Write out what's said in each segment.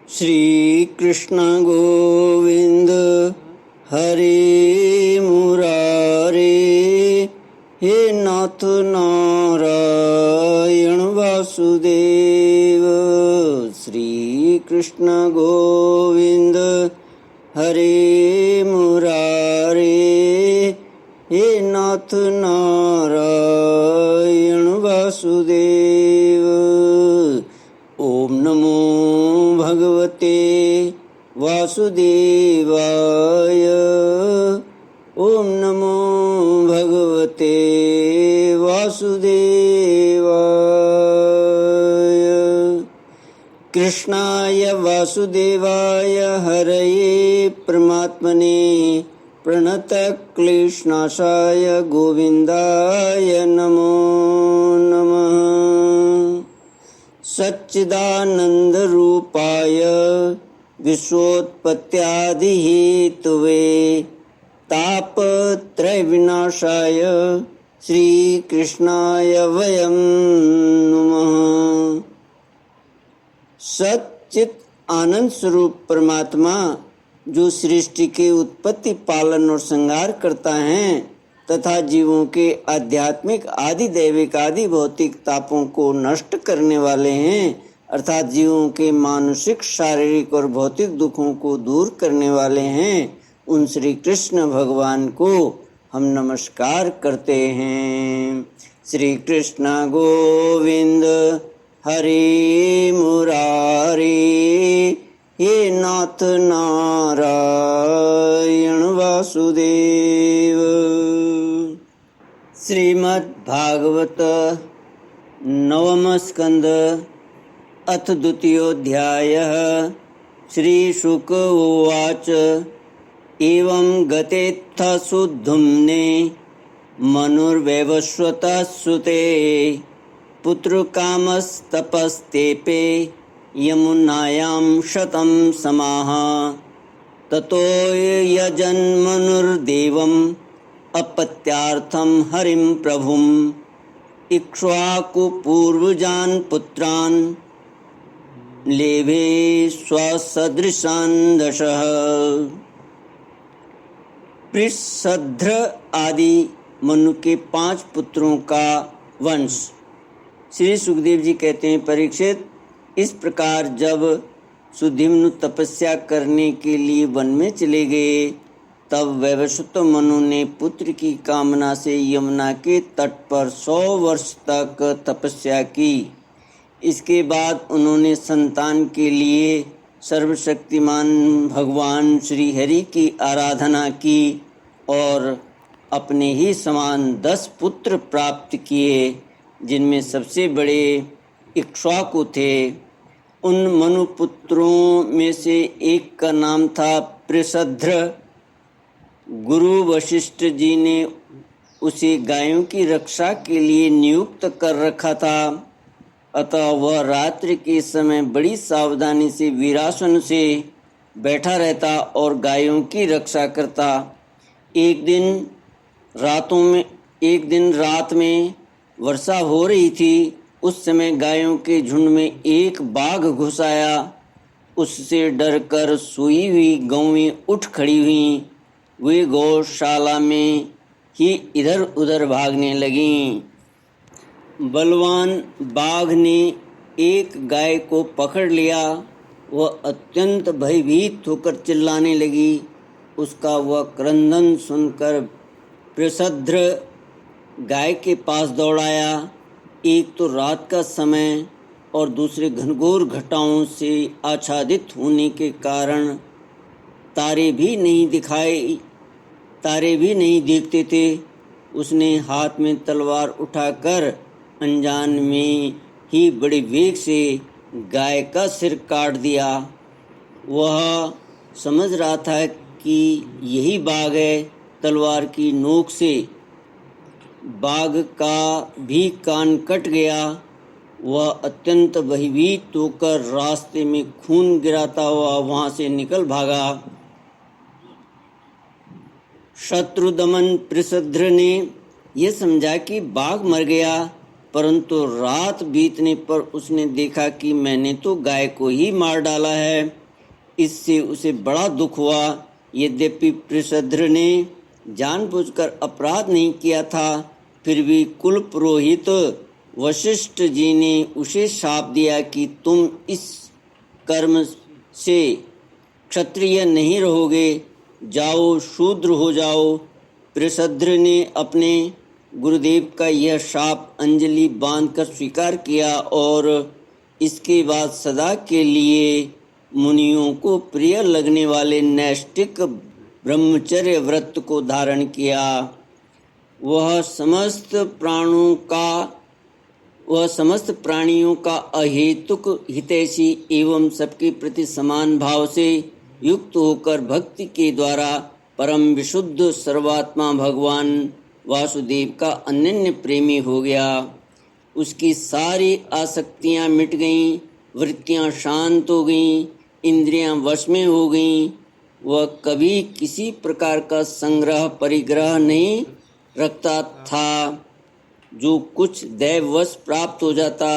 श्री कृष्ण गोविंद हरे मुरारे, हे नाथ नारायण वासुदेव। श्री कृष्ण गोविंद हरे मुरारे, हे नाथ नारायण वासुदेव। ओम नमो भगवते वासुदेवाय। ओम नमो भगवते वासुदेवाय। कृष्णाय वासुदेवाय हरये परमात्मने प्रणतक्लेशनाशाय गोविन्दाय नमो नमः। सच्चिदानन्दरूपाय विश्वोत्पत्त्यादिहेतवे तापत्रयविनाशाय श्रीकृष्णाय वयं नमः। सच्चित आनंद स्वरूप परमात्मा जो सृष्टि के उत्पत्ति, पालन और संहार करता है तथा जीवों के आध्यात्मिक आदि दैविक आदि भौतिक तापों को नष्ट करने वाले हैं, अर्थात जीवों के मानसिक, शारीरिक और भौतिक दुखों को दूर करने वाले हैं, उन श्री कृष्ण भगवान को हम नमस्कार करते हैं। श्री कृष्ण गोविंद हरे मुरारे, हे नाथ नारायण वासुदेव। श्रीमद् भागवत नवम स्कंद अथ द्वितीयोऽध्यायः। श्री शुक उवाच एवं गतेऽथ सुधुम्ने मनुर्वैवस्वतः सुते पुत्रकामस्तपस्तेपे यमुनायां शतं समाः। ततो यजन्मनुर्देवम् अपत्यार्थं हरिं प्रभुम् इक्ष्वाकुपूर्वजान् पुत्रान् लेभे स्वसदृशान् दशः। पृषद्र आदि मनु के 5 पुत्रों का वंश। श्री सुखदेव जी कहते हैं, परीक्षित, इस प्रकार जब सुधीम्नु तपस्या करने के लिए वन में चले गए, तब वैवस्वत मनु ने पुत्र की कामना से यमुना के तट पर 100 वर्ष तक तपस्या की। इसके बाद उन्होंने संतान के लिए सर्वशक्तिमान भगवान श्री हरि की आराधना की और अपने ही समान 10 पुत्र प्राप्त किए, जिनमें सबसे बड़े इक्ष्वाकु थे। उन मनुपुत्रों में से एक का नाम था पृषद्र। गुरु वशिष्ठ जी ने उसे गायों की रक्षा के लिए नियुक्त कर रखा था, अतः वह रात्रि के समय बड़ी सावधानी से वीरासन से बैठा रहता और गायों की रक्षा करता। एक दिन रात में वर्षा हो रही थी। उस समय गायों के झुंड में एक बाघ घुस आया। उससे डरकर सोई हुई गौएं उठ खड़ी हुईं। वे गौशाला में ही इधर उधर भागने लगीं। बलवान बाघ ने एक गाय को पकड़ लिया। वह अत्यंत भयभीत होकर चिल्लाने लगी। उसका वह क्रंदन सुनकर पृषद्र गाय के पास दौड़ाया। एक तो रात का समय और दूसरे घनघोर घटाओं से आच्छादित होने के कारण तारे भी नहीं दिखते थे। उसने हाथ में तलवार उठाकर अनजान में ही बड़े वेग से गाय का सिर काट दिया। वह समझ रहा था कि यही बाघ है। तलवार की नोक से बाघ का भी कान कट गया। वह अत्यंत भयभीत होकर रास्ते में खून गिराता हुआ वहां से निकल भागा। शत्रुदमन पृषद्र ने यह समझा कि बाघ मर गया, परंतु रात बीतने पर उसने देखा कि मैंने तो गाय को ही मार डाला है। इससे उसे बड़ा दुख हुआ। यद्यपि पृषद्र ने जानबूझकर अपराध नहीं किया था, फिर भी कुल पुरोहित वशिष्ठ जी ने उसे शाप दिया कि तुम इस कर्म से क्षत्रिय नहीं रहोगे, जाओ शूद्र हो जाओ। पृषद्र ने अपने गुरुदेव का यह शाप अंजलि बांधकर स्वीकार किया और इसके बाद सदा के लिए मुनियों को प्रिय लगने वाले नैष्ठिक ब्रह्मचर्य व्रत को धारण किया। वह समस्त प्राणियों का अहेतुक हितैषी एवं सबके प्रति समान भाव से युक्त होकर भक्ति के द्वारा परम विशुद्ध सर्वात्मा भगवान वासुदेव का अनन्य प्रेमी हो गया। उसकी सारी आसक्तियां मिट गईं, वृत्तियां शांत हो गईं, इंद्रियां वश में हो गईं। वह कभी किसी प्रकार का संग्रह परिग्रह नहीं रखता था। जो कुछ दैववश प्राप्त हो जाता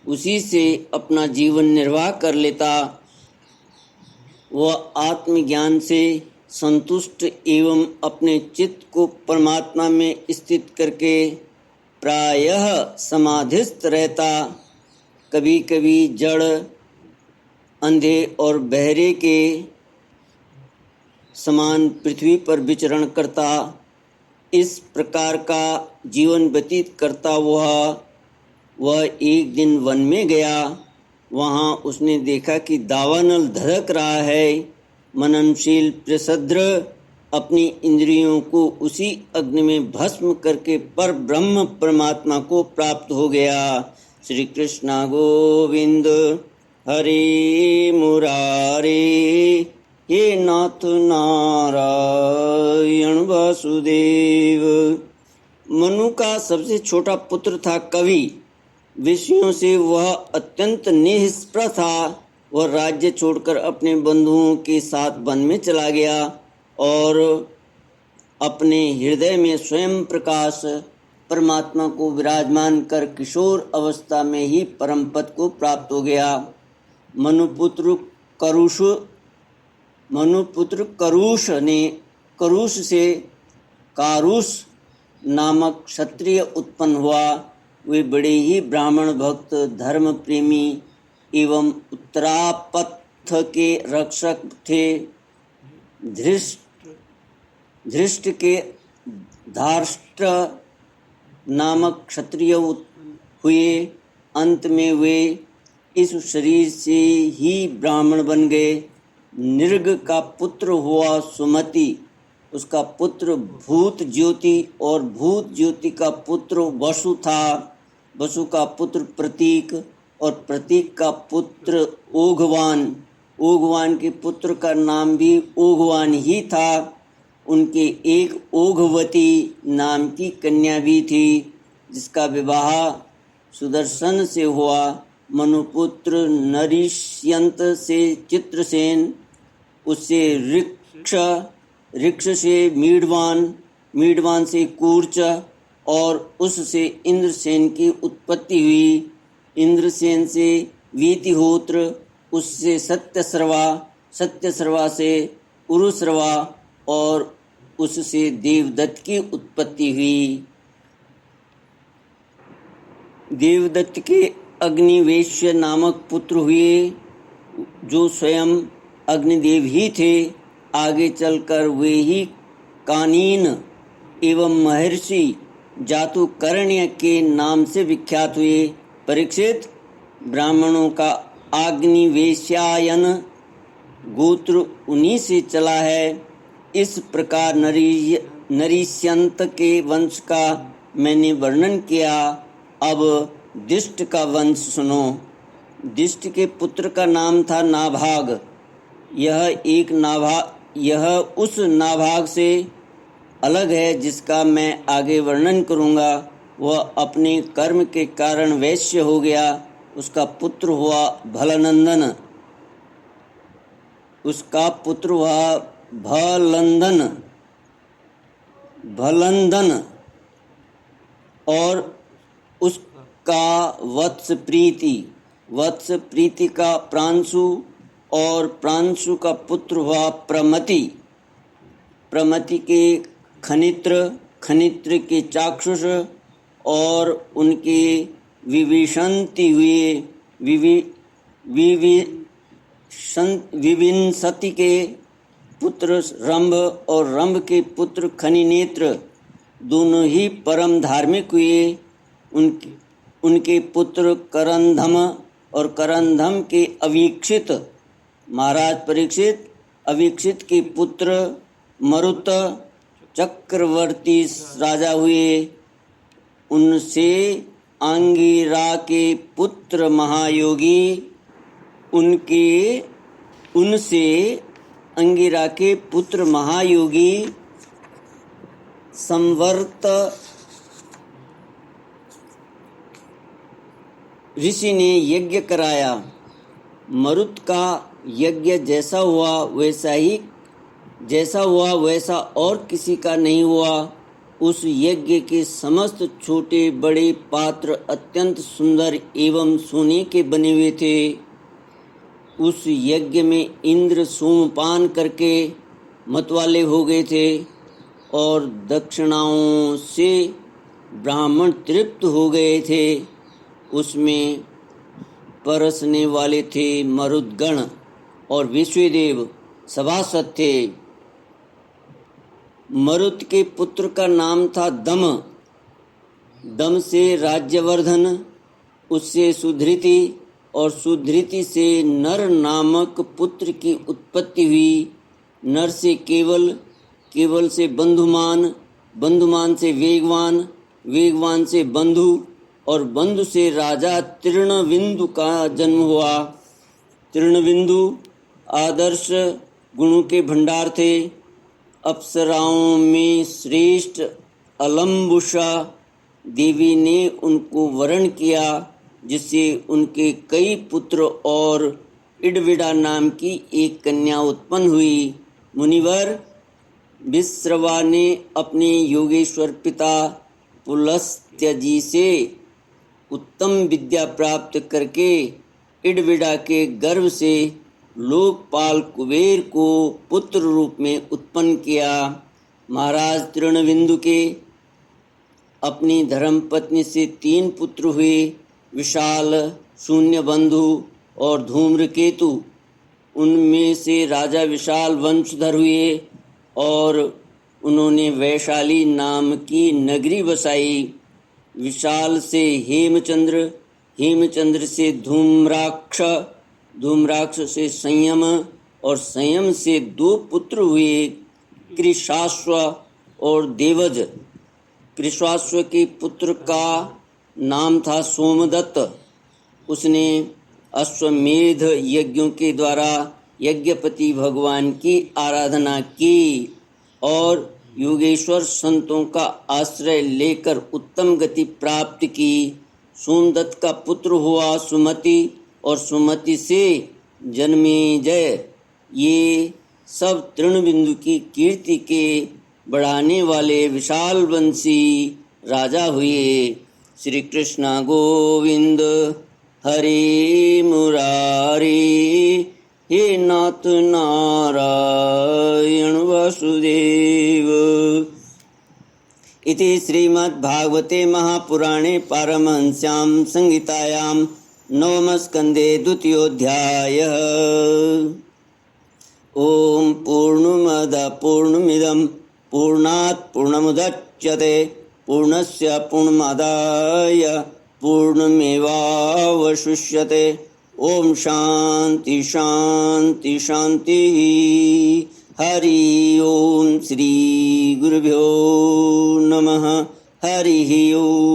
उसी से अपना जीवन निर्वाह कर लेता। वह आत्मज्ञान से संतुष्ट एवं अपने चित्त को परमात्मा में स्थित करके प्रायः समाधिस्थ रहता। कभी कभी जड़, अंधे और बहरे के समान पृथ्वी पर विचरण करता। इस प्रकार का जीवन व्यतीत करता वह एक दिन वन में गया। वहाँ उसने देखा कि दावानल धधक रहा है। मननशील पृषद्र अपनी इंद्रियों को उसी अग्नि में भस्म करके पर ब्रह्म परमात्मा को प्राप्त हो गया। श्री कृष्ण गोविंद हरे मुरारे, हे नाथ नारायण वासुदेव। मनु का सबसे छोटा पुत्र था कवि। विषयों से वह अत्यंत निष्प्रह था। वह राज्य छोड़कर अपने बंधुओं के साथ वन में चला गया और अपने हृदय में स्वयं प्रकाश परमात्मा को विराजमान कर किशोर अवस्था में ही परम पद को प्राप्त हो गया। मनुपुत्र करुष ने करुष से कारुष नामक क्षत्रिय उत्पन्न हुआ। वे बड़े ही ब्राह्मण भक्त, धर्म प्रेमी एवं उत्तरापथ के रक्षक थे। धृष्ट के धार्ष्ट्र नामक क्षत्रिय हुए। अंत में वे इस शरीर से ही ब्राह्मण बन गए। निर्ग का पुत्र हुआ सुमति, उसका पुत्र भूत ज्योति और भूत ज्योति का पुत्र वसु था। वसु का पुत्र प्रतीक और प्रतीक का पुत्र ओघवान। ओघवान के पुत्र का नाम भी ओघवान ही था। उनके एक ओघवती नाम की कन्या भी थी, जिसका विवाह सुदर्शन से हुआ। मनुपुत्र नरिष्यंत से चित्रसेन, उससे ऋक्ष से मीढ़वान से कूर्च और उससे इंद्रसेन की उत्पत्ति हुई। इंद्रसेन से वीतिहोत्र, उससे सत्यश्रवा से उरुश्रवा और उससे देवदत्त की उत्पत्ति हुई। देवदत्त के अग्निवेश्य नामक पुत्र हुए, जो स्वयं अग्निदेव ही थे। आगे चलकर वे ही कानीन एवं महर्षि जातुकर्ण्य के नाम से विख्यात हुए। परीक्षित, ब्राह्मणों का अग्निवेश्यायन गोत्र उन्हीं से चला है। इस प्रकार नरिष्यंत के वंश का मैंने वर्णन किया। अब दिष्ट का वंश सुनो। दिष्ट के पुत्र का नाम था नाभाग। यह उस नाभाग से अलग है जिसका मैं आगे वर्णन करूँगा। वह अपने कर्म के कारण वैश्य हो गया। उसका पुत्र हुआ भलंदन और का वत्स प्रीति, वत्स प्रीति का प्रांशु और प्रांशु का पुत्र हुआ प्रमति, प्रमति के खनित्र, खनित्र के चाक्षुष और उनके विविशंति हुए विविंसति के पुत्र रंभ और रंभ के पुत्र खनिनेत्र दोनों ही परम धार्मिक हुए। उनके पुत्र करंधम और करंधम के अवीक्षित, महाराज परीक्षित अवीक्षित के पुत्र मरुत चक्रवर्ती राजा हुए। उनसे अंगिरा के पुत्र महायोगी, उनसे अंगिरा के पुत्र महायोगी संवर्त ऋषि ने यज्ञ कराया। मरुत का यज्ञ जैसा हुआ वैसा और किसी का नहीं हुआ। उस यज्ञ के समस्त छोटे बड़े पात्र अत्यंत सुंदर एवं सोने के बने हुए थे। उस यज्ञ में इंद्र सोमपान करके मतवाले हो गए थे और दक्षिणाओं से ब्राह्मण तृप्त हो गए थे। उसमें परसने वाले थे मरुदगण और विश्वदेव सभासद थे। मरुत के पुत्र का नाम था दम, दम से राज्यवर्धन, उससे सुधृति और सुधृति से नर नामक पुत्र की उत्पत्ति हुई। नर से केवल, केवल से बंधुमान, बंधुमान से वेगवान, वेगवान से बंधु और बंधु से राजा तृणविंदु का जन्म हुआ। तृणविंदु आदर्श गुणों के भंडार थे। अप्सराओं में श्रेष्ठ अलम्बुषा देवी ने उनको वरण किया, जिससे उनके कई पुत्र और इडविडा नाम की एक कन्या उत्पन्न हुई। मुनिवर विश्रवा ने अपने योगेश्वर पिता पुलस्त्य जी से उत्तम विद्या प्राप्त करके इडविडा के गर्भ से लोकपाल कुबेर को पुत्र रूप में उत्पन्न किया। महाराज तृणविंदु के अपनी धर्मपत्नी से 3 पुत्र हुए, विशाल, शून्यबंधु और धूम्रकेतु। उनमें से राजा विशाल वंशधर हुए और उन्होंने वैशाली नाम की नगरी बसाई। विशाल से हेमचंद्र, हेमचंद्र से धूम्राक्ष, धूम्राक्ष से संयम और संयम से 2 पुत्र हुए, कृशाश्व और देवज। कृशाश्व के पुत्र का नाम था सोमदत्त। उसने अश्वमेध यज्ञों के द्वारा यज्ञपति भगवान की आराधना की और योगेश्वर संतों का आश्रय लेकर उत्तम गति प्राप्त की। सोमदत्त का पुत्र हुआ सुमति और सुमति से जन्मेजय। ये सब तृणबिंदु की कीर्ति के बढ़ाने वाले विशाल वंशी राजा हुए। श्री कृष्ण गोविंद हरे मुरारी, हे नाथ नारायण वासुदेव। इति श्रीमद्भागवते महापुराणे पारमहंस्यां संहितायां नवमस्कन्धे द्वितीयोऽध्यायः। ओम पूर्णमदः पूर्णमिदं पूर्णात् पूर्णमुदच्यते पूर्णस्य पूर्णमादाय पूर्णमेवावशिष्यते। ओम शांति शांति शांति। हरि ओम श्री गुरुभ्यो नमः। हरि ओम।